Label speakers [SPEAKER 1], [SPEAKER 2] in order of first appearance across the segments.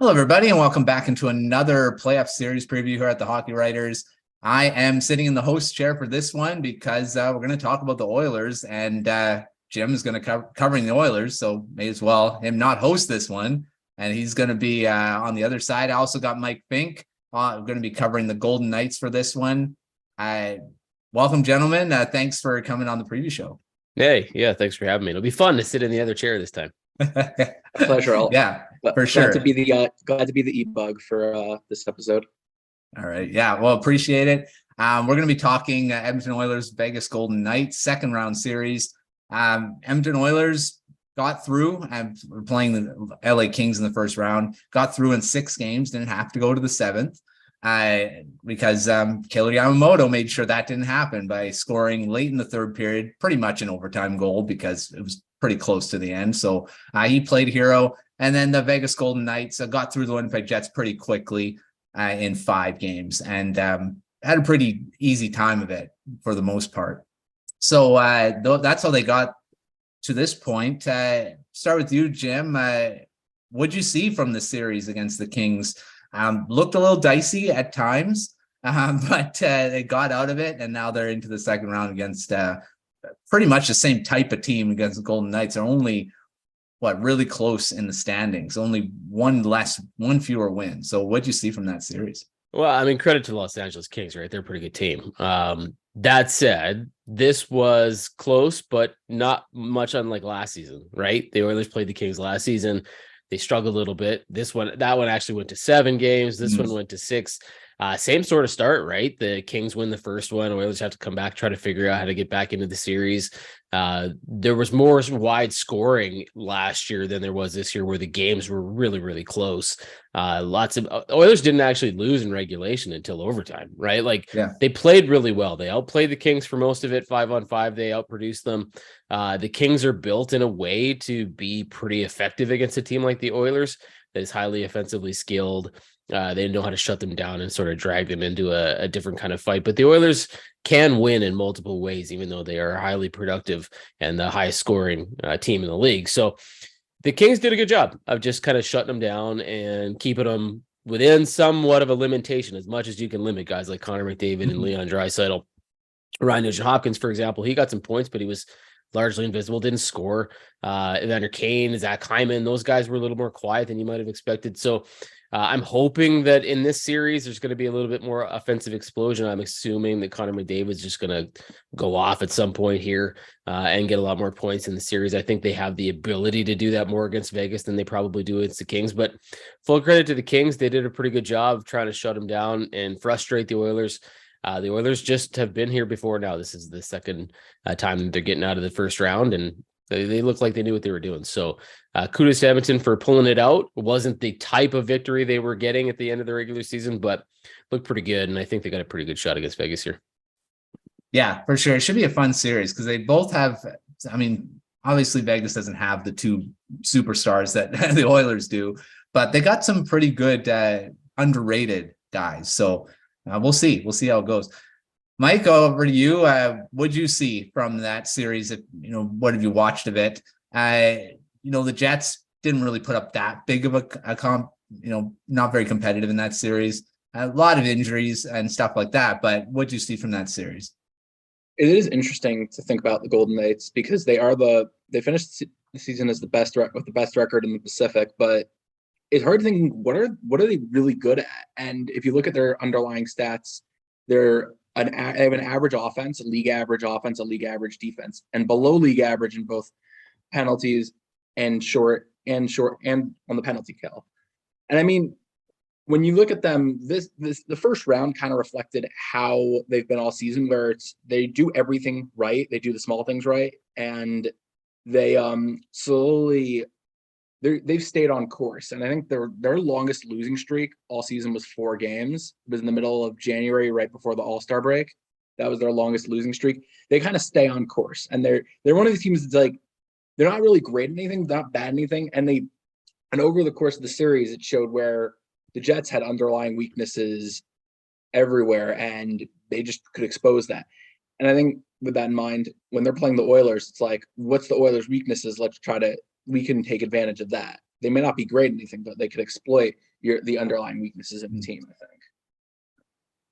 [SPEAKER 1] Hello, everybody, and welcome back into another playoff series preview here at the Hockey Writers. I am sitting in the host chair for this one because we're going to talk about the Oilers, and Jim is going to covering the Oilers, so may as well him not host this one, and he's going to be on the other side. I also got Mike Fink. We're going to be covering the Golden Knights for this one. Welcome, gentlemen. Thanks for coming on the preview show.
[SPEAKER 2] Hey, yeah, thanks for having me. It'll be fun to sit in the other chair this time.
[SPEAKER 3] A pleasure.
[SPEAKER 1] Yeah, for sure.
[SPEAKER 3] Glad to be the e-bug for this episode.
[SPEAKER 1] All right. Yeah. Well, appreciate it. We're going to be talking Edmonton Oilers, Vegas Golden Knights, second round series. Edmonton Oilers got through and we're playing the LA Kings in the first round, got through in 6 games, didn't have to go to the 7th because Killer Yamamoto made sure that didn't happen by scoring late in the third period, pretty much an overtime goal because it was pretty close to the end. So he played hero. And then the Vegas Golden Knights got through the Winnipeg Jets pretty quickly in 5 games and had a pretty easy time of it for the most part. So that's how they got to this point. Start with you, Jim. What'd you see from the series against the Kings? Looked a little dicey at times, but they got out of it, and now they're into the second round against pretty much the same type of team against the Golden Knights. They're only really close in the standings, only one fewer win. So what'd you see from that series?
[SPEAKER 2] Well, I mean, credit to the Los Angeles Kings, right? They're a pretty good team. That said, this was close, but not much unlike last season, right? The Oilers played the Kings last season. They struggled a little bit. That one actually went to 7 games. This one went to 6. Same sort of start, right? The Kings win the first one. Oilers have to come back, try to figure out how to get back into the series. There was more wide scoring last year than there was this year, where the games were really, really close. Oilers didn't actually lose in regulation until overtime, right? They played really well. They outplayed the Kings for most of it. 5-on-5, they outproduced them. The Kings are built in a way to be pretty effective against a team like the Oilers that is highly offensively skilled. They know how to shut them down and sort of drag them into a different kind of fight. But the Oilers can win in multiple ways, even though they are highly productive and the highest scoring team in the league. So the Kings did a good job of just kind of shutting them down and keeping them within somewhat of a limitation, as much as you can limit guys like Connor McDavid and Leon Draisaitl. Ryan Nugent-Hopkins, for example, he got some points, but he was largely invisible, didn't score. Evander Kane, Zach Hyman, those guys were a little more quiet than you might have expected. So I'm hoping that in this series, there's going to be a little bit more offensive explosion. I'm assuming that Connor McDavid's just going to go off at some point here and get a lot more points in the series. I think they have the ability to do that more against Vegas than they probably do against the Kings. But full credit to the Kings. They did a pretty good job of trying to shut them down and frustrate the Oilers. The Oilers just have been here before now. This is the second time that they're getting out of the first round, and they look like they knew what they were doing. So kudos to Edmonton for pulling it out. It wasn't the type of victory they were getting at the end of the regular season, but looked pretty good. And I think they got a pretty good shot against Vegas here.
[SPEAKER 1] Yeah, for sure. It should be a fun series because they both have, I mean, obviously Vegas doesn't have the 2 superstars that the Oilers do, but they got some pretty good underrated guys. So we'll see. We'll see how it goes. Mike, over to you. What'd you see from that series? What have you watched of it? The Jets didn't really put up that big of a comp, not very competitive in that series. A lot of injuries and stuff like that. But what'd you see from that series?
[SPEAKER 3] It is interesting to think about the Golden Knights because they finished the season as with the best record in the Pacific, but it's hard to think what are they really good at? And if you look at their underlying stats, they have an average offense, a league average offense, a league average defense, and below league average in both penalties and short and on the penalty kill. And I mean, when you look at them, the first round kind of reflected how they've been all season, where they do everything right, they do the small things right, and they they've stayed on course. And I think their longest losing streak all season was 4 games. It was in the middle of January, right before the All-Star break. That was their longest losing streak. They kind of stay on course, and they're one of these teams that's they're not really great at anything, not bad at anything, and over the course of the series, it showed where the Jets had underlying weaknesses everywhere, and they just could expose that. And I think with that in mind, when they're playing the Oilers, it's what's the Oilers' weaknesses? We can take advantage of that. they may not be great at anything, but they could exploit the underlying weaknesses of the team, I think.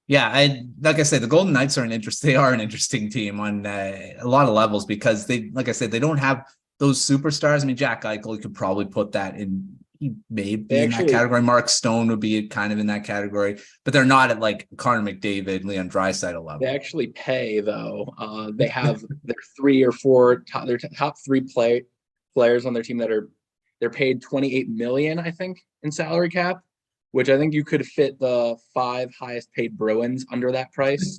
[SPEAKER 1] Yeah, like I said, the Golden Knights are an interesting team on a lot of levels because like I said, they don't have those superstars. I mean, Jack Eichel, you could probably put that in. He may be in that category. Mark Stone would be kind of in that category, but they're not at like Connor McDavid, Leon Draisaitl level.
[SPEAKER 3] They actually pay though. They have their 3 or 4 their top 3 players on their team they're paid $28 million, I think, in salary cap, which I think you could fit the 5 highest paid Bruins under that price.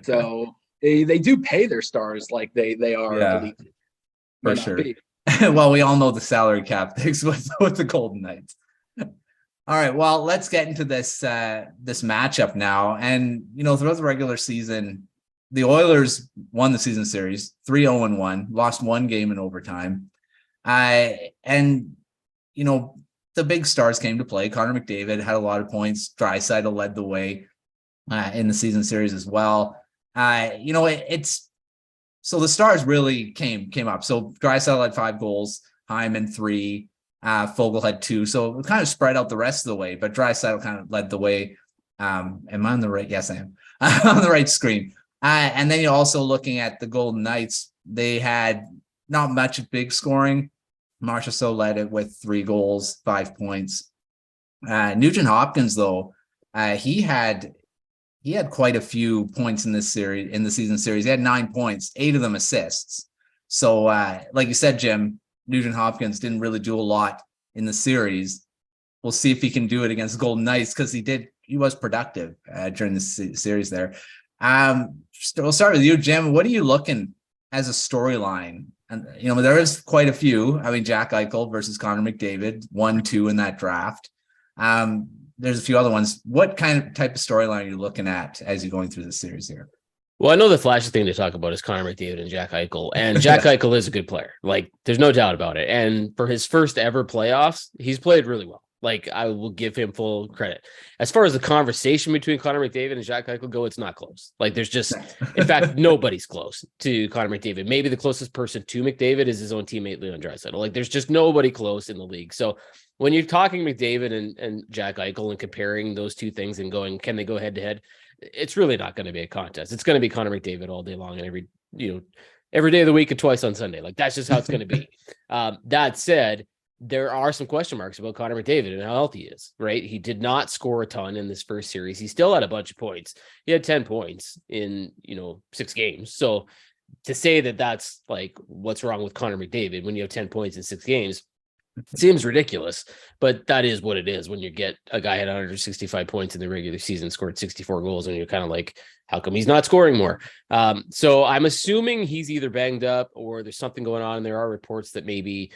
[SPEAKER 3] So they do pay their stars like they are elite.
[SPEAKER 1] For sure. Well, we all know the salary cap things with the Golden Knights. All right, well, let's get into this matchup now. And throughout the regular season, the Oilers won the season series 3-0-1, lost 1 game in overtime. And the big stars came to play. Connor McDavid had a lot of points. Draisaitl led the way in the season series as well. So the stars really came up. So Draisaitl had 5 goals, Hyman 3, Fogle had 2. So it kind of spread out the rest of the way, but Draisaitl kind of led the way. Am I on the right? Yes, I am. On the right screen. And then you're also looking at the Golden Knights. They had not much big scoring. Marchessault led it with 3 goals, 5 points. Nugent Hopkins, though, he had quite a few points in this series, in the season series. He had 9 points, 8 of them assists. So, like you said, Jim, Nugent Hopkins didn't really do a lot in the series. We'll see if he can do it against Golden Knights because he was productive during the series there. We'll start with you, Jim. What are you looking as a storyline? And there is quite a few. I mean, Jack Eichel versus Connor McDavid, 1-2 in that draft. There's a few other ones. What type of storyline are you looking at as you're going through this series here?
[SPEAKER 2] Well, I know the flashy thing to talk about is Connor McDavid and Jack Eichel. And Jack Eichel is a good player. Like, there's no doubt about it. And for his first ever playoffs, he's played really well. Like, I will give him full credit. As far as the conversation between Connor McDavid and Jack Eichel go, it's not close. Like, there's just, in fact, nobody's close to Connor McDavid. Maybe the closest person to McDavid is his own teammate, Leon Draisaitl. Like, there's just nobody close in the league. So when you're talking McDavid and Jack Eichel and comparing those two things and going, can they go head to head? It's really not going to be a contest. It's going to be Connor McDavid all day long and every day of the week and twice on Sunday. Like, that's just how it's going to be. That said, there are some question marks about Connor McDavid and how healthy he is, right? He did not score a ton in this first series. He still had a bunch of points. He had 10 points in, 6 games. So to say that that's like, what's wrong with Connor McDavid when you have 10 points in 6 games, it seems ridiculous, but that is what it is when you get a guy at 165 points in the regular season, scored 64 goals, and you're kind of like, how come he's not scoring more? So I'm assuming he's either banged up or there's something going on. And there are reports that maybe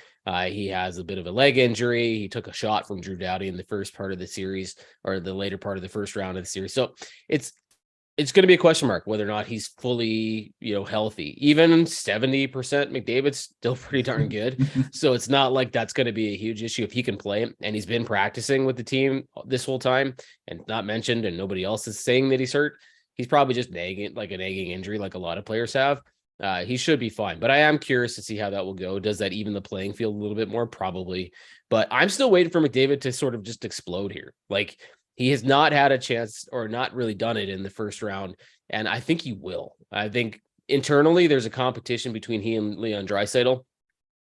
[SPEAKER 2] he has a bit of a leg injury. He took a shot from Drew Doughty in the first part of the series or the later part of the first round of the series. So it's going to be a question mark whether or not he's fully, healthy. Even 70% McDavid's still pretty darn good. So it's not like that's going to be a huge issue if he can play. And he's been practicing with the team this whole time and not mentioned, and nobody else is saying that he's hurt. He's probably just nagging injury like a lot of players have. He should be fine. But I am curious to see how that will go. Does that even the playing field a little bit more? Probably. But I'm still waiting for McDavid to sort of just explode here. Like, he has not had a chance or not really done it in the first round. And I think he will. I think internally there's a competition between he and Leon Draisaitl.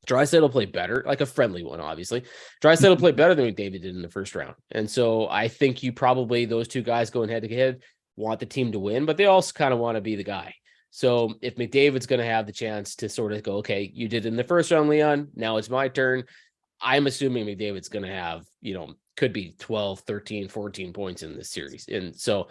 [SPEAKER 2] Draisaitl played better, like a friendly one, obviously. Draisaitl played better than McDavid did in the first round. And so I think those two guys going head to head want the team to win, but they also kind of want to be the guy. So if McDavid's going to have the chance to sort of go, okay, you did it in the first round, Leon, now it's my turn. I'm assuming McDavid's going to have, could be 12, 13, 14 points in this series. And so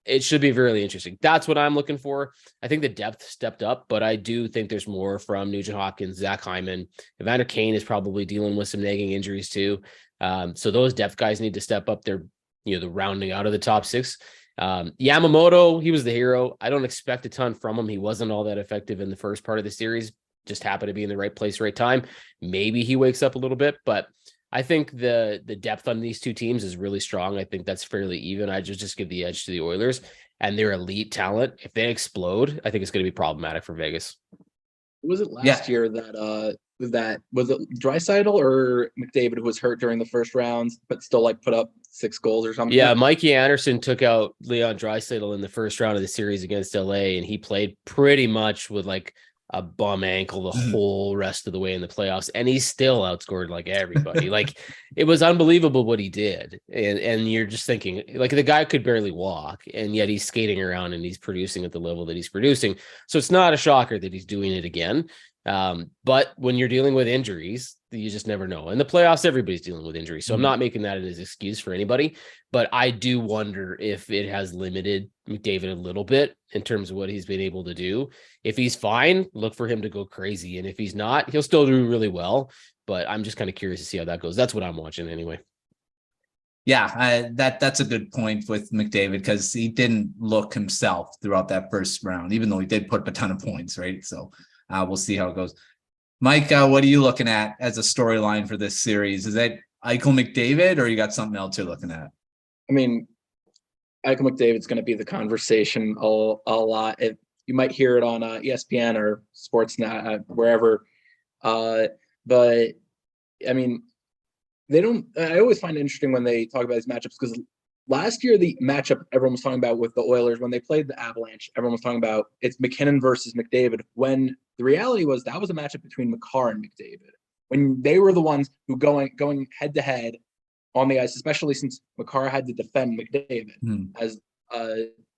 [SPEAKER 2] it should be really interesting. That's what I'm looking for. I think the depth stepped up, but I do think there's more from Nugent Hopkins, Zach Hyman. Evander Kane is probably dealing with some nagging injuries too. So those depth guys need to step up. They're, the rounding out of the top 6. Yamamoto, he was the hero. I don't expect a ton from him. He wasn't all that effective in the first part of the series. Just happened to be in the right place, right time. Maybe he wakes up a little bit, but I think the depth on these two teams is really strong. I think that's fairly even. I just give the edge to the Oilers and their elite talent. If they explode, I think it's going to be problematic for Vegas.
[SPEAKER 3] Was it last year that was it Draisaitl or McDavid who was hurt during the first round, but still like put up 6 goals or something?
[SPEAKER 2] Yeah, Mikey Anderson took out Leon Draisaitl in the first round of the series against LA, and he played pretty much with like a bum ankle the whole rest of the way in the playoffs, and he still outscored like everybody. Like, it was unbelievable what he did, and you're just thinking, like, the guy could barely walk, and yet he's skating around and he's producing at the level that he's producing. So it's not a shocker that he's doing it again. But when you're dealing with injuries, you just never know. In the playoffs, everybody's dealing with injuries. So I'm not making that as an excuse for anybody, but I do wonder if it has limited McDavid a little bit in terms of what he's been able to do. If he's fine, look for him to go crazy. And if he's not, he'll still do really well. But I'm just kind of curious to see how that goes. That's what I'm watching anyway.
[SPEAKER 1] Yeah, that's a good point with McDavid, because he didn't look himself throughout that first round, even though he did put up a ton of points, right? So we'll see how it goes. Mike, what are you looking at as a storyline for this series? Is that Eichel McDavid, or you got something else you're looking at?
[SPEAKER 3] I mean, Eichel McDavid's going to be the conversation a lot. You might hear it on ESPN or Sportsnet, wherever. But I mean, I always find it interesting when they talk about these matchups, because last year, the matchup everyone was talking about with the Oilers when they played the Avalanche, everyone was talking about it's McKinnon versus McDavid, when the reality was that was a matchup between Makar and McDavid, when they were the ones who going head to head on the ice, especially since Makar had to defend McDavid, as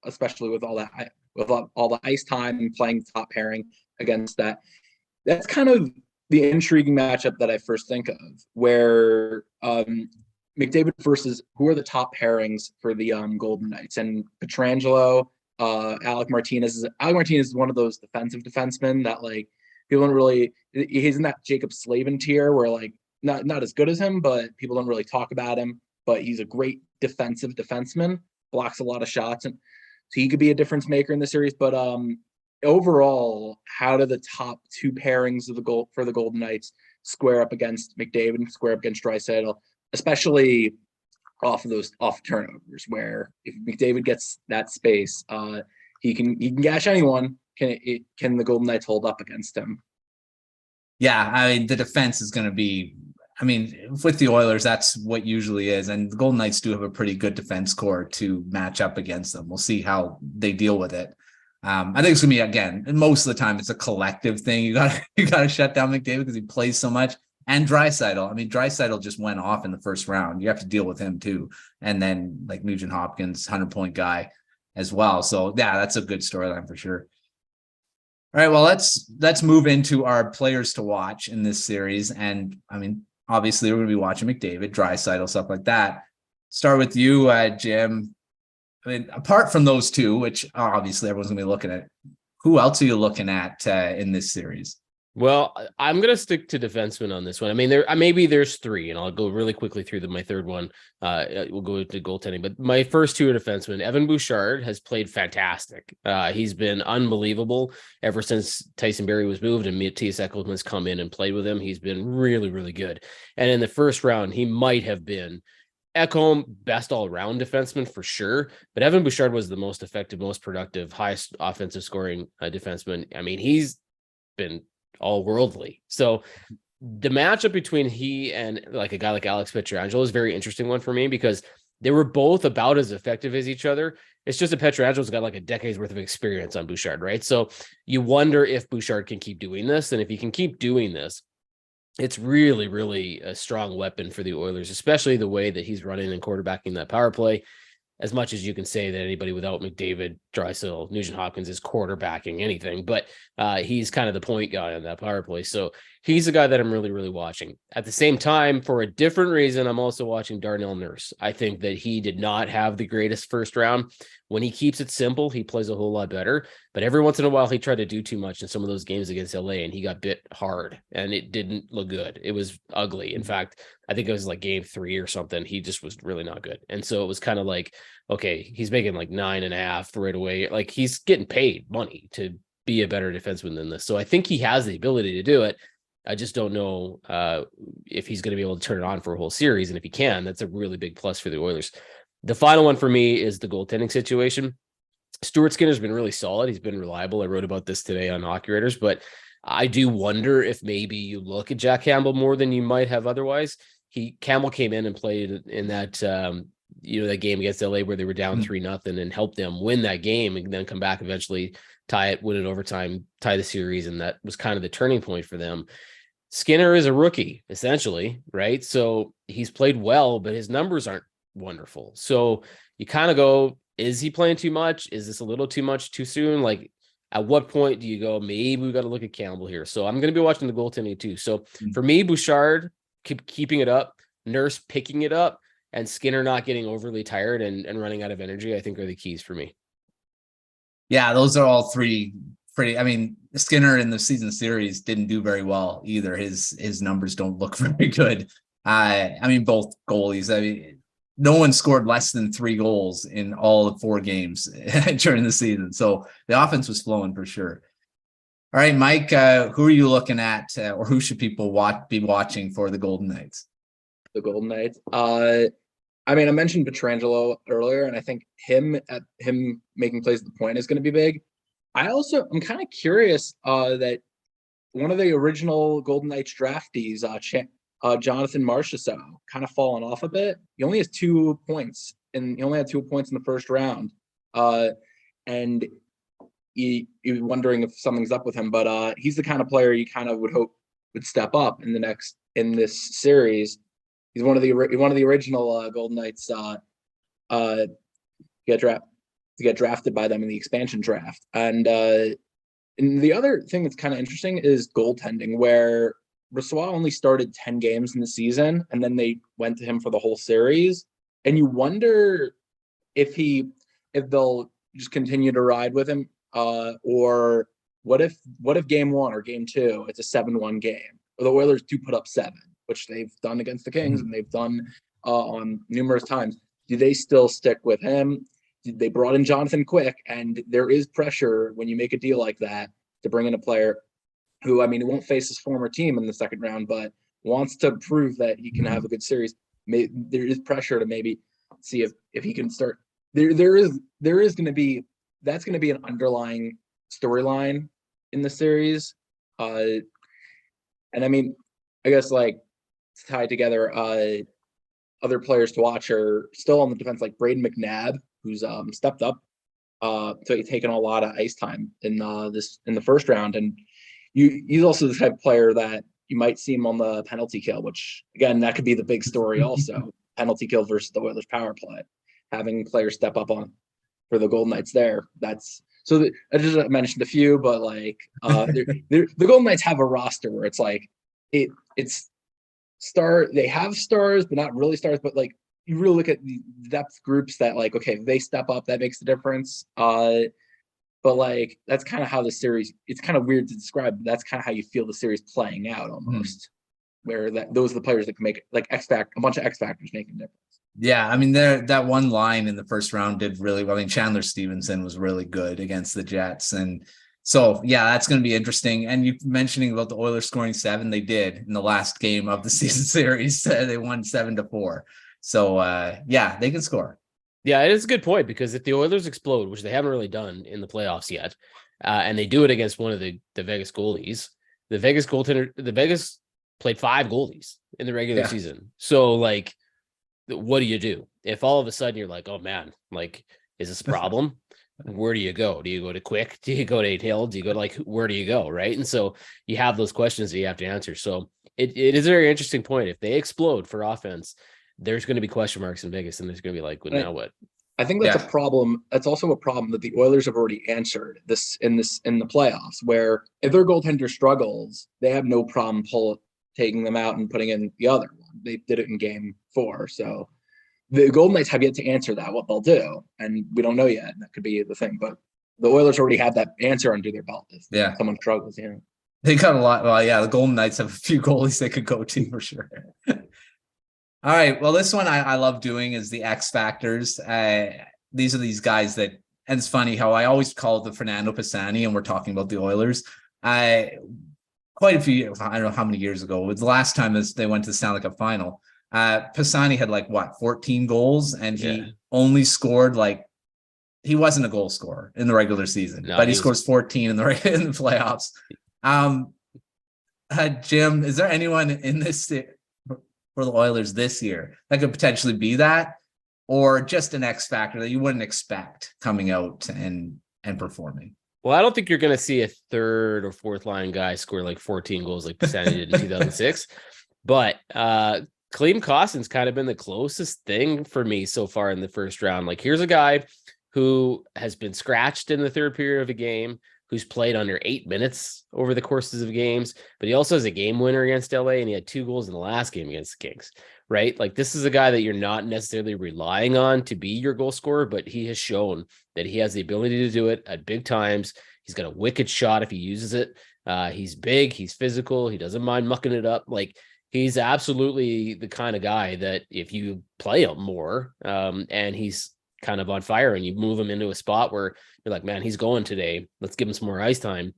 [SPEAKER 3] especially with all the ice time and playing top pairing against that. That's kind of the intriguing matchup that I first think of, where McDavid versus who are the top pairings for the Golden Knights, and Pietrangelo, Alec Martinez. Alec Martinez is one of those defensive defensemen that, like, people don't really. He's in that Jacob Slavin tier where, like, not as good as him, but people don't really talk about him. But he's a great defensive defenseman, blocks a lot of shots, and so he could be a difference maker in the series. But overall, how do the top 2 pairings for the Golden Knights square up against McDavid and square up against Draisaitl, especially off turnovers, where if McDavid gets that space, he can gash anyone. Can the Golden Knights hold up against him?
[SPEAKER 1] Yeah, I mean, the defense is going to be, I mean, with the Oilers, that's what usually is. And the Golden Knights do have a pretty good defense core to match up against them. We'll see how they deal with it. I think it's going to be, again, most of the time, it's a collective thing. You got to shut down McDavid because he plays so much. And Draisaitl. I mean, Draisaitl just went off in the first round. You have to deal with him too. And then, like, Nugent Hopkins, 100-point guy as well. So yeah, that's a good storyline for sure. All right, well, let's move into our players to watch in this series. And I mean, obviously we're going to be watching McDavid, Draisaitl, stuff like that. Start with you, Jim. I mean, apart from those two, which obviously everyone's going to be looking at, who else are you looking at in this series?
[SPEAKER 2] Well, I'm going to stick to defensemen on this one. I mean, maybe there's 3, and I'll go really quickly through my third one. We'll go to goaltending, but my first 2 are defensemen. Evan Bouchard has played fantastic. He's been unbelievable ever since Tyson Barrie was moved and Matthias Ekholm's come in and played with him. He's been really, really good. And in the first round, he might have been Ekholm best all-around defenseman for sure, but Evan Bouchard was the most effective, most productive, highest offensive scoring defenseman. I mean, he's been all worldly. So the matchup between he and like a guy like Alex Pietrangelo is a very interesting one for me, because they were both about as effective as each other. It's just that Pietrangelo's got like a decade's worth of experience on Bouchard, right? So you wonder if Bouchard can keep doing this. And if he can keep doing this, it's really, really a strong weapon for the Oilers, especially the way that he's running and quarterbacking that power play. As much as you can say that anybody without McDavid, Draisaitl, Nugent Hopkins is quarterbacking anything, but he's kind of the point guy on that power play. So he's a guy that I'm really, really watching. At the same time, for a different reason, I'm also watching Darnell Nurse. I think that he did not have the greatest first round. When he keeps it simple, he plays a whole lot better. But every once in a while, he tried to do too much in some of those games against LA, and he got bit hard, and it didn't look good. It was ugly. In fact, I think it was like game 3 or something. He just was really not good. And so it was kind of like, okay, he's making like 9.5 right away. Like, he's getting paid money to be a better defenseman than this. So I think he has the ability to do it. I just don't know if he's going to be able to turn it on for a whole series. And if he can, that's a really big plus for the Oilers. The final one for me is the goaltending situation. Stuart Skinner's been really solid. He's been reliable. I wrote about this today on Hockey Writers, but I do wonder if maybe you look at Jack Campbell more than you might have otherwise. Campbell came in and played in that that game against LA where they were down 3-0 and helped them win that game and then come back eventually, tie it, win it overtime, tie the series, and that was kind of the turning point for them. Skinner is a rookie, essentially, right? So he's played well, but his numbers aren't wonderful. So you kind of go, is he playing too much? Is this a little too much too soon? Like, at what point do you go, maybe we got to look at Campbell here? So I'm going to be watching the goaltending too. So for me, Bouchard keeping it up, Nurse picking it up, and Skinner not getting overly tired and running out of energy, I think are the keys for me.
[SPEAKER 1] Yeah, those are all three pretty. I mean, Skinner in the season series didn't do very well either. His numbers don't look very good. I mean, both goalies. I mean, no one scored less than 3 goals in all of 4 games during the season. So the offense was flowing for sure. All right, Mike, who are you looking at, or who should people be watching for the Golden Knights?
[SPEAKER 3] The Golden Knights. I mean, I mentioned Pietrangelo earlier, and I think him making plays at the point is going to be big. I'm kind of curious that one of the original Golden Knights draftees, Jonathan Marchessault, kind of fallen off a bit. He only has 2 points, and he only had 2 points in the first round. And you're wondering if something's up with him, but he's the kind of player you kind of would hope would step up in this series. He's one of the original Golden Knights to get drafted by them in the expansion draft. And the other thing that's kind of interesting is goaltending, where Brossoit only started 10 games in the season, and then they went to him for the whole series. And you wonder if they'll just continue to ride with him, or what if game 1 or game 2 it's a 7-1 game, or the Oilers do put up 7, which they've done against the Kings and they've done on numerous times. Do they still stick with him? They brought in Jonathan Quick, and there is pressure when you make a deal like that to bring in a player who, I mean, won't face his former team in the second round, but wants to prove that he can have a good series. There is pressure to maybe see if he can start. There is going to be, that's going to be an underlying storyline in the series. And I mean, I guess like tied together, other players to watch are still on the defense, like Braden McNabb, who's stepped up, taken a lot of ice time in the first round, and he's also the type of player that you might see him on the penalty kill, which again that could be the big story. Also, penalty kill versus the Oilers power play, having players step up on for the Golden Knights there. That's so. I just mentioned a few, but like the Golden Knights have a roster where it's like it's star. They have stars, but not really stars. But like you really look at the depth groups that like, okay, they step up, that makes the difference. But like that's kind of how the series. It's kind of weird to describe, but that's kind of how you feel the series playing out almost. Where those are the players that can make it, like a bunch of X factors making a difference.
[SPEAKER 1] Yeah, I mean, that one line in the first round did really well. I mean, Chandler Stevenson was really good against the Jets, and so yeah, that's going to be interesting. And you mentioning about the Oilers scoring 7, they did in the last game of the season series. They won 7-4. So yeah, they can score.
[SPEAKER 2] Yeah, it is a good point, because if the Oilers explode, which they haven't really done in the playoffs yet, and they do it against one of the Vegas goalies, the Vegas played 5 goalies in the regular season. So like, what do you do if all of a sudden you're like, oh man, like, is this a problem? Where do you go? Do you go to Quick? Do you go to 8 Hill? Do you go to, like, where do you go? Right. And so you have those questions that you have to answer. So it is a very interesting point. If they explode for offense, there's going to be question marks in Vegas, and there's going to be like, well, now what?
[SPEAKER 3] I think that's a problem. That's also a problem that the Oilers have already answered in the playoffs, where if their goaltender struggles, they have no problem taking them out and putting in the other one. They did it in game 4. So the Golden Knights have yet to answer that, what they'll do. And we don't know yet. That could be the thing. But the Oilers already have that answer under their belt. If someone struggles,
[SPEAKER 1] They got a lot. Well, yeah, the Golden Knights have a few goalies they could go to for sure. All right. Well, this one I love doing is the X Factors. These are these guys that, and it's funny how I always call it the Fernando Pisani, and we're talking about the Oilers. Quite a few, I don't know how many years ago, it was the last time they went to the Stanley Cup final. Pisani had 14 goals, and he only scored he wasn't a goal scorer in the regular season, but he scores 14 in the playoffs. Jim, is there anyone in this for the Oilers this year that could potentially be that, or just an X factor that you wouldn't expect coming out and performing?
[SPEAKER 2] Well, I don't think you're going to see a third or fourth line guy score like 14 goals like Stanley did in 2006. But Klim Kostin's kind of been the closest thing for me so far in the first round. Like, here's a guy who has been scratched in the third period of a game, who's played under 8 minutes over the courses of games, but he also has a game winner against LA, and he had 2 goals in the last game against the Kings, right? Like, this is a guy that you're not necessarily relying on to be your goal scorer, but he has shown that he has the ability to do it at big times. He's got a wicked shot if he uses it. He's big, he's physical, he doesn't mind mucking it up. Like, he's absolutely the kind of guy that if you play him more, and he's kind of on fire and you move him into a spot where you're like, man, he's going today, let's give him some more ice time,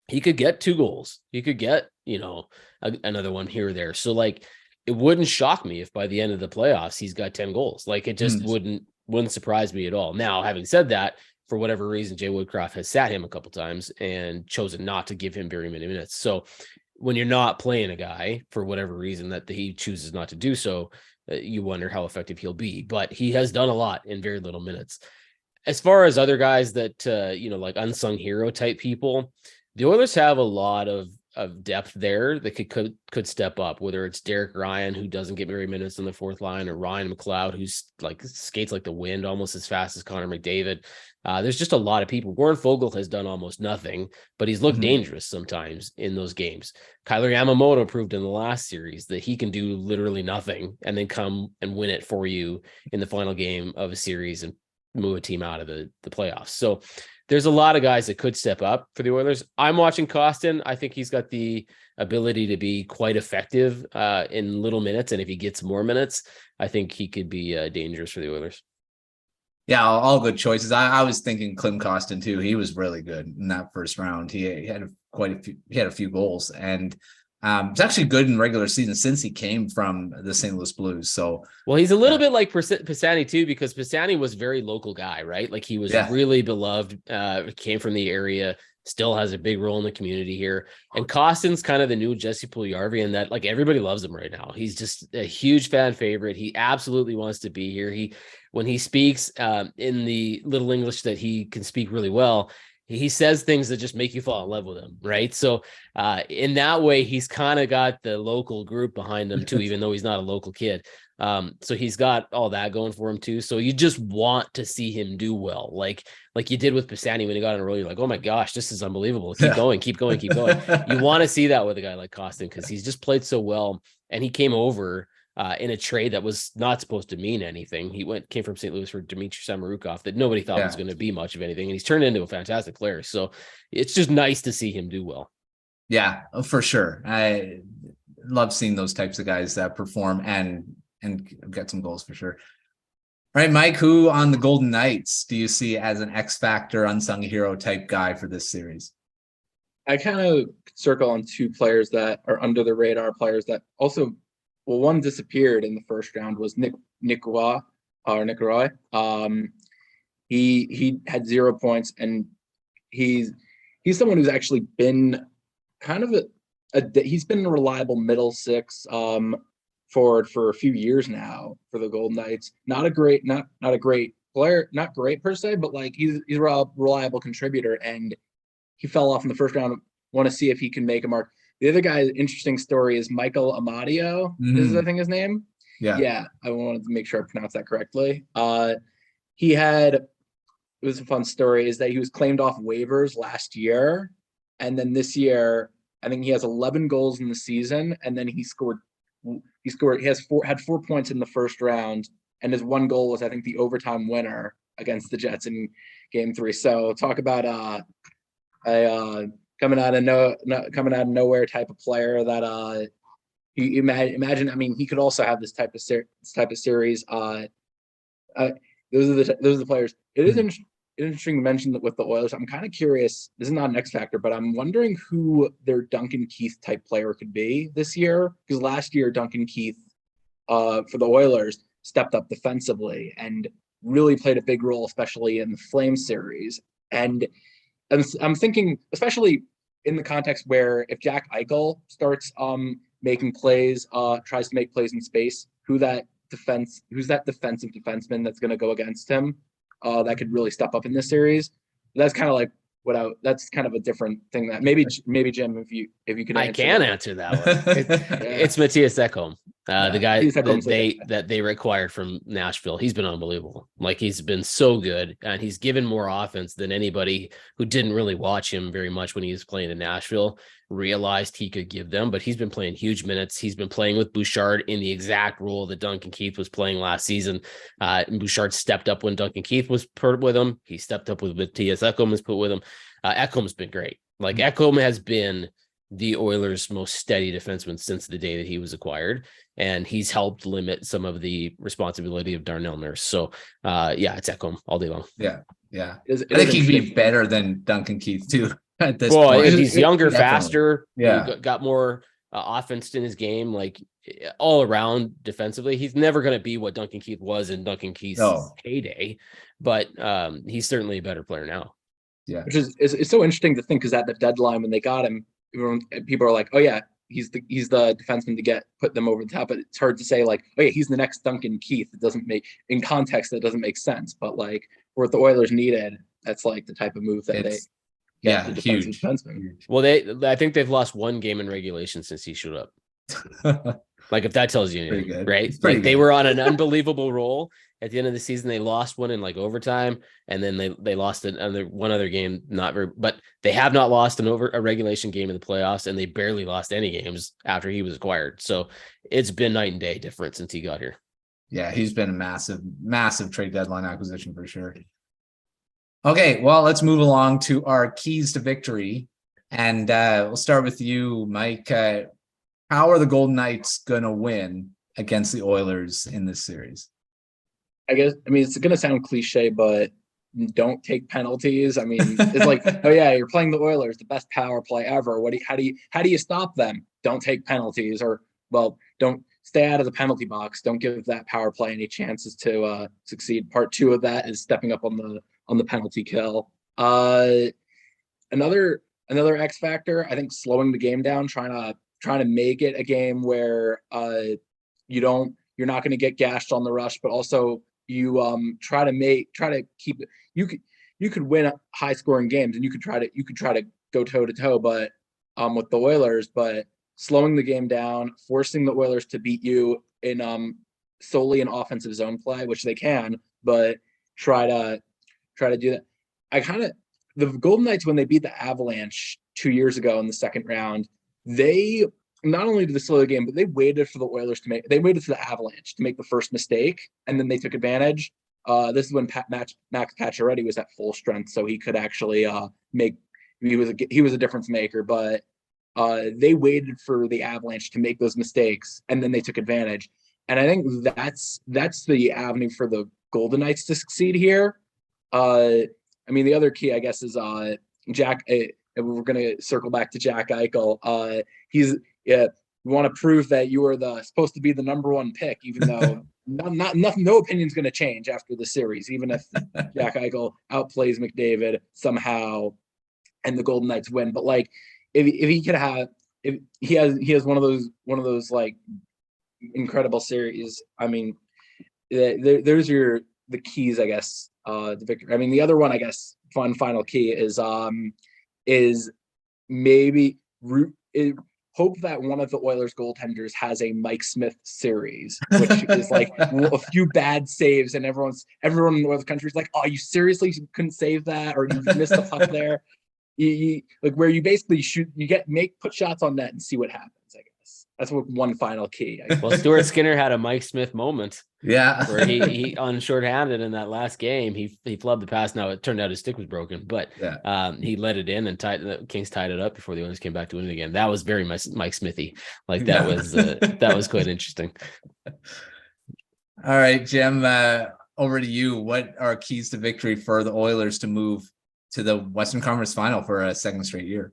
[SPEAKER 2] he could get 2 goals. He could get, another one here or there. So, like, it wouldn't shock me if by the end of the playoffs, he's got 10 goals. Like, it just wouldn't surprise me at all. Now, having said that, for whatever reason, Jay Woodcroft has sat him a couple times and chosen not to give him very many minutes. So when you're not playing a guy for whatever reason that he chooses not to do so, you wonder how effective he'll be. But he has done a lot in very little minutes. As far as other guys that, like unsung hero type people, the Oilers have a lot of depth there that could step up, whether it's Derek Ryan, who doesn't get very minutes on the fourth line, or Ryan McLeod, who's like skates like the wind, almost as fast as Connor McDavid. There's just a lot of people. Warren Fogle has done almost nothing, but he's looked dangerous sometimes in those games. Kyler Yamamoto proved in the last series that he can do literally nothing and then come and win it for you in the final game of a series and move a team out of the playoffs. So there's a lot of guys that could step up for the Oilers. I'm watching Kostin. I think he's got the ability to be quite effective in little minutes. And if he gets more minutes, I think he could be dangerous for the Oilers.
[SPEAKER 1] Yeah, all good choices. I was thinking Klim Kostin too. He was really good in that first round. He had a few goals, and it's actually good in regular season since he came from the St. Louis Blues. So,
[SPEAKER 2] well, he's a little bit like Pisani too, because Pisani was a very local guy, right? Like, he was really beloved, came from the area, still has a big role in the community here. And Kostin's kind of the new Jesse Puljujarvi, that like everybody loves him right now. He's just a huge fan favorite. He absolutely wants to be here. When he speaks in the little English that he can speak really well, he says things that just make you fall in love with him, right? So in that way, he's kind of got the local group behind him too, even though he's not a local kid. So he's got all that going for him too. So you just want to see him do well, like you did with Pisani when he got on a roll. You're like, oh my gosh, this is unbelievable. Keep going. You want to see that with a guy like Kostin, because he's just played so well, and he came over in a trade that was not supposed to mean anything. He came from St. Louis for Dmitry Samorukov that nobody thought was going to be much of anything. And he's turned into a fantastic player. So it's just nice to see him do well.
[SPEAKER 1] Yeah, for sure. I love seeing those types of guys that perform and get some goals for sure. All right, Mike, who on the Golden Knights do you see as an X factor, unsung hero type guy for this series?
[SPEAKER 3] I kind of circle on 2 players that are under the radar, players that also, well, one disappeared in the first round was Nick Roy. He had 0 points, and he's someone who's actually been kind of he's been a reliable middle six forward for a few years now for the Golden Knights. Not a great player, not great per se, but like he's a reliable contributor, and he fell off in the first round. Want to see if he can make a mark. The other guy's interesting story is Michael Amadio. Is I think his name. Yeah. I wanted to make sure I pronounced that correctly. It was a fun story, is that he was claimed off waivers last year, and then this year I think he has 11 goals in the season, and then he had 4 points in the first round, and his 1 goal was, I think, the overtime winner against the Jets in Game 3. So talk about coming out of nowhere type of player that you imagine. I mean, he could also have this type of series. Those are the players. It is interesting to mention that with the Oilers. I'm kind of curious. This is not an X factor, but I'm wondering who their Duncan Keith type player could be this year. Because last year, Duncan Keith for the Oilers stepped up defensively and really played a big role, especially in the Flame series. And I'm thinking, especially in the context where if Jack Eichel starts making plays, tries to make plays in space, who's that defensive defenseman that's going to go against him that could really step up in this series? That's kind of like that's kind of a different thing that maybe Jim, if you could
[SPEAKER 2] I can answer that one. It's Matthias Ekholm, the guy that they required from Nashville. He's been unbelievable. Like, he's been so good, and he's given more offense than anybody who didn't really watch him very much when he was playing in Nashville realized he could give them. But he's been playing huge minutes. He's been playing with Bouchard in the exact role that Duncan Keith was playing last season. And Bouchard stepped up when Duncan Keith was put with him. He stepped up with Matthias Ekholm was put with him. Ekholm's been great. Like, Ekholm has been the Oilers' most steady defenseman since the day that he was acquired, and he's helped limit some of the responsibility of Darnell Nurse. So, it's Ekholm all day long.
[SPEAKER 1] Yeah. I think he'd be better than Duncan Keith too at this point.
[SPEAKER 2] He's younger, faster.
[SPEAKER 1] Yeah,
[SPEAKER 2] got more offense in his game. Like, all around defensively, he's never going to be what Duncan Keith was in Duncan Keith's heyday, but he's certainly a better player now.
[SPEAKER 3] Yeah, which is it's so interesting to think, because at the deadline when they got him, people are like, oh yeah, he's the defenseman to put them over the top. But it's hard to say, like, oh yeah, he's the next Duncan Keith. It doesn't make, in context, that doesn't make sense. But like, what the Oilers needed, that's like the type of move that
[SPEAKER 1] huge.
[SPEAKER 3] Defenseman.
[SPEAKER 2] Well, I think they've lost one game in regulation since he showed up. Like, if that tells you anything, right? Like, they were on an unbelievable roll at the end of the season. They lost one in like overtime, and then they lost one other game. But they have not lost a regulation game in the playoffs, and they barely lost any games after he was acquired. So it's been night and day difference since he got here.
[SPEAKER 1] Yeah, he's been a massive trade deadline acquisition for sure. Okay, well, let's move along to our keys to victory, and we'll start with you, Mike. How are the Golden Knights going to win against the Oilers in this series?
[SPEAKER 3] I mean, it's going to sound cliche, but don't take penalties. I mean, it's like, oh yeah, you're playing the Oilers, the best power play ever. How do you stop them? Don't take penalties, or, well, don't stay out of the penalty box. Don't give that power play any chances to succeed. Part two of that is stepping up on the penalty kill. Another X factor, I think, slowing the game down, trying to make it a game where you're not going to get gashed on the rush, but also you try to keep it. You could win high scoring games, and you could try to go toe to toe, but with the Oilers, but slowing the game down, forcing the Oilers to beat you in solely in offensive zone play, which they can, but try to do that. The Golden Knights, when they beat the Avalanche 2 years ago in the second round, they not only did they slow the game, but they waited for the Avalanche to make the first mistake, and then they took advantage. This is when Max Pacioretty was at full strength, so he could actually he was a difference maker. But they waited for the Avalanche to make those mistakes, and then they took advantage. And I think that's the avenue for the Golden Knights to succeed here. I mean, the other key, I guess, is Jack. We're going to circle back to Jack Eichel. You want to prove that you are supposed to be the number one pick, even though no opinion's going to change after the series, even if Jack Eichel outplays McDavid somehow and the Golden Knights win. But like, if he has one of those like incredible series, I mean, there's the keys, I guess, to victory. I mean, the other one, I guess, final key is maybe hope that one of the Oilers goaltenders has a Mike Smith series, which is like a few bad saves, and everyone in the Oilers country is like, oh, you seriously couldn't save that, or you missed the puck there. You like where you basically put shots on net and see what happens. I guess that's one final key.
[SPEAKER 2] Well, Stuart Skinner had a Mike Smith moment.
[SPEAKER 1] Yeah,
[SPEAKER 2] where he on shorthanded in that last game, he flubbed the pass. Now it turned out his stick was broken, but he let it in, and the Kings tied it up before the Oilers came back to win it again. That was very Mike Smithy. Like that was quite interesting.
[SPEAKER 1] All right, Jim, over to you. What are keys to victory for the Oilers to move to the Western Conference Final for a second straight year?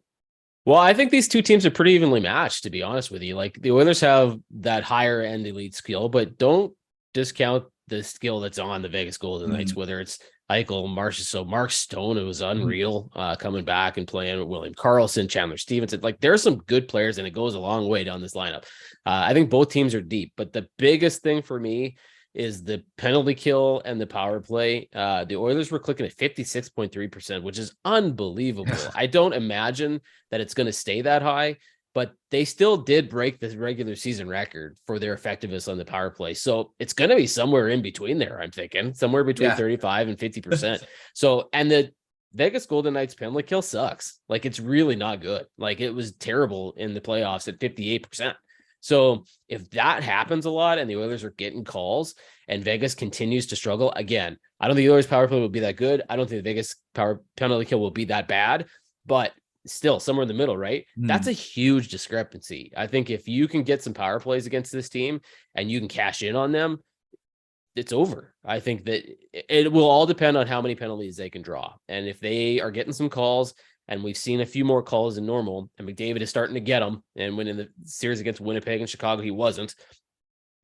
[SPEAKER 2] Well, I think these two teams are pretty evenly matched, to be honest with you. Like, the Oilers have that higher end elite skill, but don't discount the skill that's on the Vegas Golden Knights, whether it's Eichel, so Mark Stone, it was unreal coming back and playing with William Karlsson, Chandler Stevenson. Like there's some good players and it goes a long way down this lineup. I think both teams are deep, but the biggest thing for me is the penalty kill and the power play. The Oilers were clicking at 56.3%, which is unbelievable. I don't imagine that it's going to stay that high, but they still did break the regular season record for their effectiveness on the power play. So it's going to be somewhere in between there. I'm thinking somewhere between 35 and 50%. So, and the Vegas Golden Knights penalty kill sucks. Like it's really not good. Like it was terrible in the playoffs at 58%. So if that happens a lot and the Oilers are getting calls and Vegas continues to struggle, again, I don't think the Oilers power play will be that good. I don't think the Vegas power penalty kill will be that bad, but still somewhere in the middle, right? That's a huge discrepancy. I think if you can get some power plays against this team and you can cash in on them, it's over. I think that it will all depend on how many penalties they can draw. And if they are getting some calls, and we've seen a few more calls than normal, and McDavid is starting to get them. And when in the series against Winnipeg and Chicago, he wasn't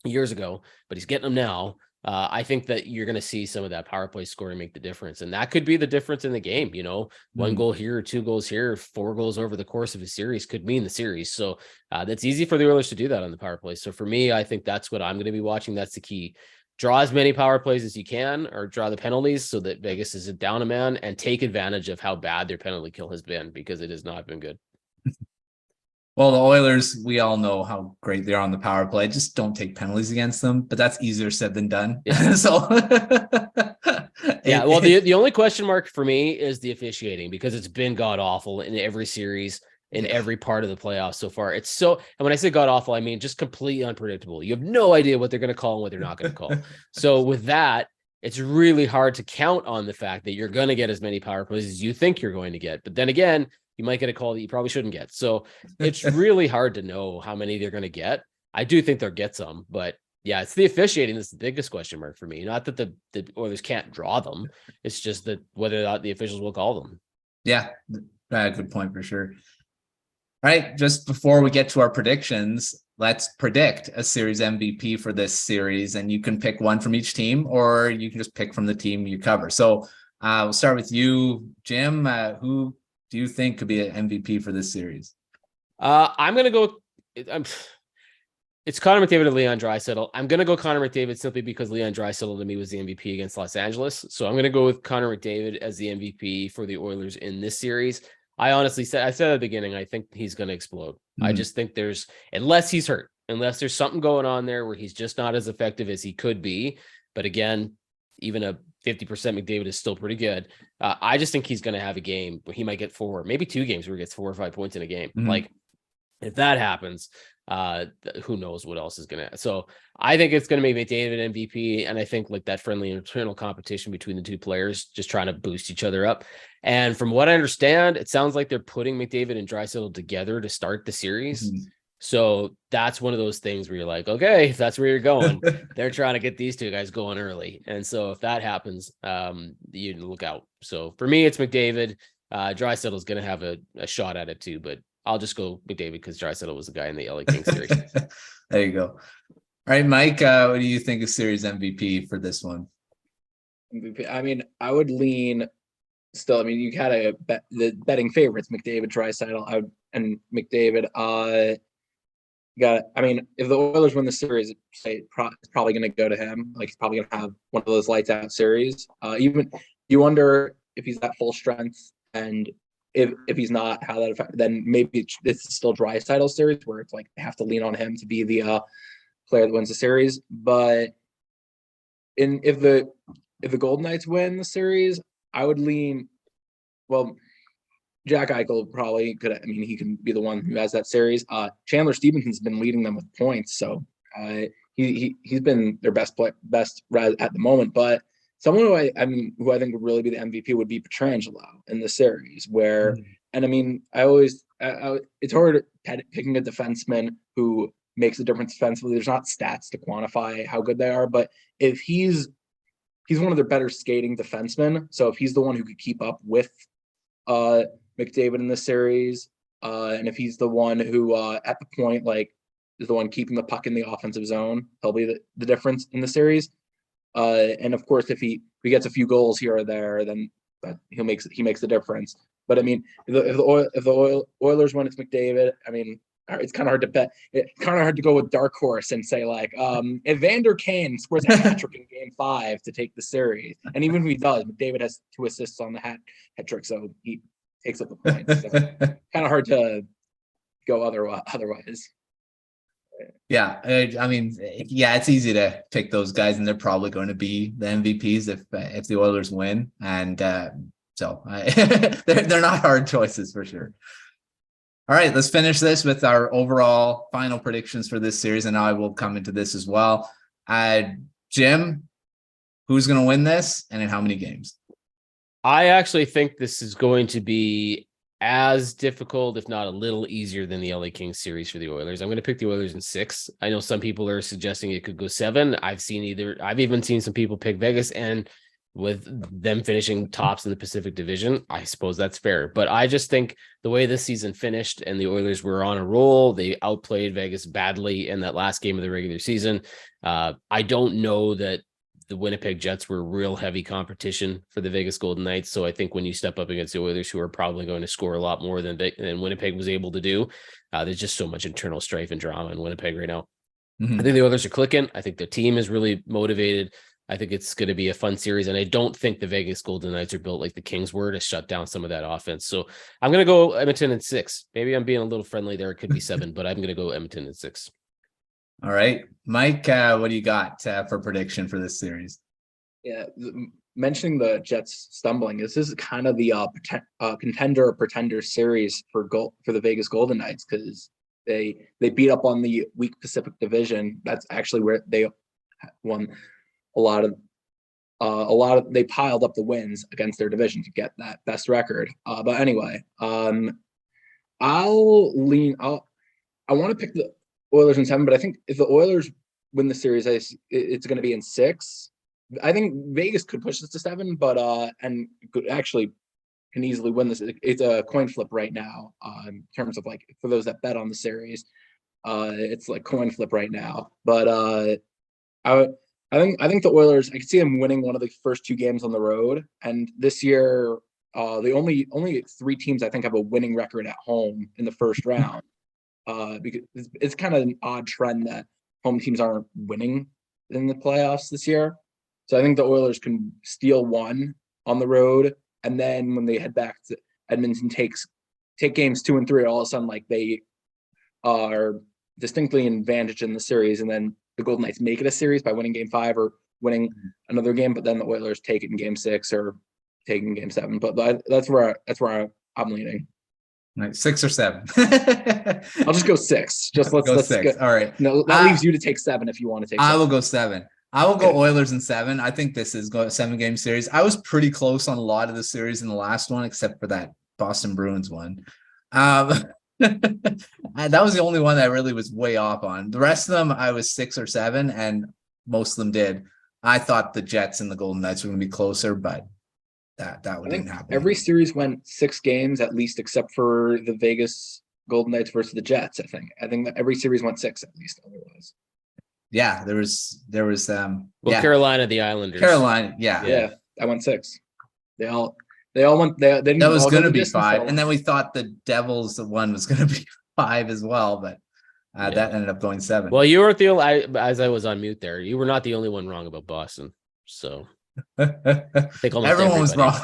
[SPEAKER 2] years ago, but he's getting them now. I think that you're going to see some of that power play scoring make the difference. And that could be the difference in the game. You know, one goal here, 2 goals here, 4 goals over the course of a series could mean the series. So that's easy for the Oilers to do that on the power play. So for me, I think that's what I'm going to be watching. That's the key. Draw as many power plays as you can, or draw the penalties so that Vegas is down a man, and take advantage of how bad their penalty kill has been, because it has not been good.
[SPEAKER 1] Well, the Oilers, we all know how great they are on the power play. Just don't take penalties against them, but that's easier said than done.
[SPEAKER 2] Yeah.
[SPEAKER 1] So
[SPEAKER 2] yeah, well, the only question mark for me is the officiating, because it's been god awful in every series, in every part of the playoffs so far. It's so, and when I say god awful, I mean just completely unpredictable. You have no idea what they're going to call and what they're not going to call. So with that, it's really hard to count on the fact that you're going to get as many power plays as you think you're going to get. But then again, you might get a call that you probably shouldn't get. So it's really hard to know how many they're going to get. I do think they'll get some, but yeah, it's the officiating that's the biggest question mark for me. Not that the Oilers can't draw them. It's just that whether or not the officials will call them.
[SPEAKER 1] Yeah, good point for sure. All right, just before we get to our predictions, let's predict a series MVP for this series, and you can pick one from each team, or you can just pick from the team you cover. So we'll start with you, Jim. Who do you think could be an MVP for this series?
[SPEAKER 2] I'm going to go. It's Connor McDavid and Leon Draisaitl. I'm going to go Connor McDavid simply because Leon Draisaitl to me was the MVP against Los Angeles. So I'm going to go with Connor McDavid as the MVP for the Oilers in this series. I honestly said, I said at the beginning, I think he's going to explode. I just think unless he's hurt, unless there's something going on there where he's just not as effective as he could be. But again, even a 50% McDavid is still pretty good. I just think he's going to have a game where he might get 4, maybe 2 games where he gets 4 or 5 points in a game. Like if that happens, who knows what else is going to. So I think it's going to be McDavid MVP. And I think like that friendly internal competition between the two players, just trying to boost each other up. And from what I understand, it sounds like they're putting McDavid and Draisaitl together to start the series. So that's one of those things where you're like, okay, if that's where you're going, they're trying to get these two guys going early. And so if that happens, you look out. So for me, it's McDavid. Draisaitl is going to have a shot at it too, but I'll just go McDavid because Draisaitl was the guy in the LA Kings series.
[SPEAKER 1] There you go. All right, Mike, what do you think of series MVP for this one?
[SPEAKER 3] MVP, I mean, I would lean still. I mean, you had the betting favorites, McDavid, Draisaitl, and McDavid. I mean, if the Oilers win the series, it's probably going to go to him. Like he's probably going to have one of those lights out series. Even you wonder if he's at full strength, and if he's not, how that affects. Then maybe it's still Draisaitl series where it's like they have to lean on him to be the player that wins the series. But if the Golden Knights win the series, I would lean. Well, Jack Eichel probably could. I mean, he can be the one who has that series. Chandler Stevenson's been leading them with points, so he's been their best at the moment. But someone who I think would really be the MVP would be Pietrangelo in the series. And I mean, it's hard picking a defenseman who makes a difference defensively. There's not stats to quantify how good they are, but if he's one of their better skating defensemen, so if he's the one who could keep up with McDavid in the series, and if he's the one who at the point like is the one keeping the puck in the offensive zone, he'll be the difference in the series. And of course, if he he gets a few goals here or there, then he makes the difference. But I mean, if the Oilers win, it's McDavid. I mean, it's kind of hard to bet. It's kind of hard to go with dark horse and say like, if Vander Kane scores a hat trick in Game 5 to take the series, and even if he does, McDavid has 2 assists on the hat trick, so he takes up the points. So kind of hard to go otherwise.
[SPEAKER 1] Yeah, I mean, yeah, it's easy to pick those guys, and they're probably going to be the MVPs if the Oilers win, and so they're not hard choices for sure. All right, let's finish this with our overall final predictions for this series, and I will come into this as well. Jim, who's going to win this, and in how many games?
[SPEAKER 2] I actually think this is going to be as difficult, if not a little easier than the LA Kings series for the Oilers. I'm going to pick the Oilers in 6. I know some people are suggesting it could go 7. I've even seen some people pick Vegas, and with them finishing tops in the Pacific Division, I suppose that's fair. But I just think the way this season finished and the Oilers were on a roll, they outplayed Vegas badly in that last game of the regular season. I don't know that the Winnipeg Jets were real heavy competition for the Vegas Golden Knights. So I think when you step up against the Oilers, who are probably going to score a lot more than Winnipeg was able to do, there's just so much internal strife and drama in Winnipeg right now. Mm-hmm. I think the Oilers are clicking. I think the team is really motivated. I think it's going to be a fun series. And I don't think the Vegas Golden Knights are built like the Kings were to shut down some of that offense. So I'm going to go Edmonton in 6. Maybe I'm being a little friendly there. It could be 7, but I'm going to go Edmonton in 6.
[SPEAKER 1] All right, Mike, what do you got for prediction for this series?
[SPEAKER 3] Yeah, mentioning the Jets stumbling, this is kind of the contender or pretender series for the Vegas Golden Knights, because they beat up on the weak Pacific Division. That's actually where they won a lot of they piled up the wins against their division to get that best record. But anyway, I want to pick the Oilers in 7, but I think if the Oilers win the series, it's going to be in 6. I think Vegas could push this to 7, but and could actually can easily win this. It's a coin flip right now in terms of like for those that bet on the series, it's like coin flip right now. But I think the Oilers, I could see them winning one of the first 2 games on the road, and this year the only 3 teams I think have a winning record at home in the first round. Because it's kind of an odd trend that home teams aren't winning in the playoffs this year. So I think the Oilers can steal 1 on the road, and then when they head back to Edmonton, take games 2 and 3, all of a sudden like they are distinctly in advantage in the series, and then the Golden Knights make it a series by winning Game 5 or winning another game, but then the Oilers take it in Game 6 or taking Game 7. But that's where I'm leaning.
[SPEAKER 1] Right, 6 or 7.
[SPEAKER 3] I'll just go 6. Let's
[SPEAKER 1] 6. All right.
[SPEAKER 3] No, that leaves you to take 7 if you want to take 7.
[SPEAKER 1] I will go 7. I will go Oilers in 7. I think this is a 7-game series. I was pretty close on a lot of the series in the last one, except for that Boston Bruins one. That was the only one that I really was way off on. The rest of them, I was 6 or 7, and most of them did. I thought the Jets and the Golden Knights were going to be closer, but that didn't happen.
[SPEAKER 3] Every series went 6 games at least, except for the Vegas Golden Knights versus the Jets. I think that every series went 6 at least. Otherwise,
[SPEAKER 1] yeah, there was
[SPEAKER 2] Carolina, the Islanders.
[SPEAKER 1] Yeah,
[SPEAKER 3] I went 6. They all went. They didn't.
[SPEAKER 1] That was going to be 5, and then we thought the Devils one was going to be 5 as well, but that ended up going 7.
[SPEAKER 2] Well, you weren't the only. As I was on mute there, you were not the only one wrong about Boston. So I think
[SPEAKER 1] everyone was wrong.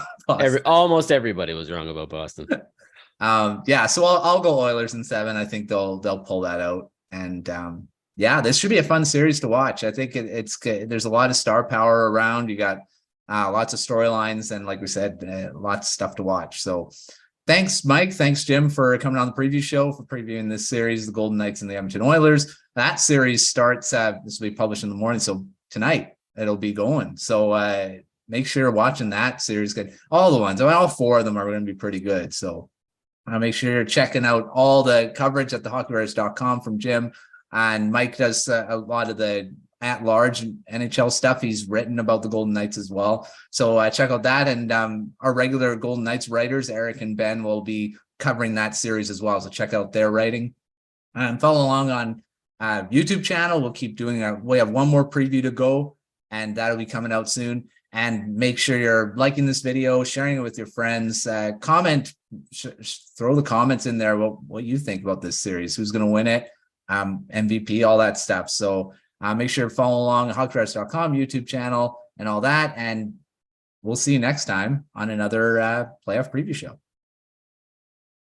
[SPEAKER 2] Almost everybody was wrong about Boston.
[SPEAKER 1] So I'll go Oilers in 7. I think they'll pull that out, and this should be a fun series to watch. I think there's a lot of star power around. You got lots of storylines, and like we said, lots of stuff to watch. So thanks, Mike. Thanks, Jim, for coming on the preview show for previewing this series, the Golden Knights and the Edmonton Oilers. That series starts. This will be published in the morning, so tonight it'll be going. So make sure you're watching that series. Good, all the ones. I mean, all 4 of them are going to be pretty good. So make sure you're checking out all the coverage at thehockeywriters.com from Jim. And Mike does a lot of the at-large NHL stuff. He's written about the Golden Knights as well. So check out that. And our regular Golden Knights writers, Eric and Ben, will be covering that series as well. So check out their writing. And follow along on YouTube channel. We'll keep doing we have one more preview to go, and that'll be coming out soon. And make sure you're liking this video, sharing it with your friends, comment, throw the comments in there what you think about this series, who's going to win it, MVP, all that stuff. So make sure to follow along hockeypress.com YouTube channel and all that. And we'll see you next time on another playoff preview show.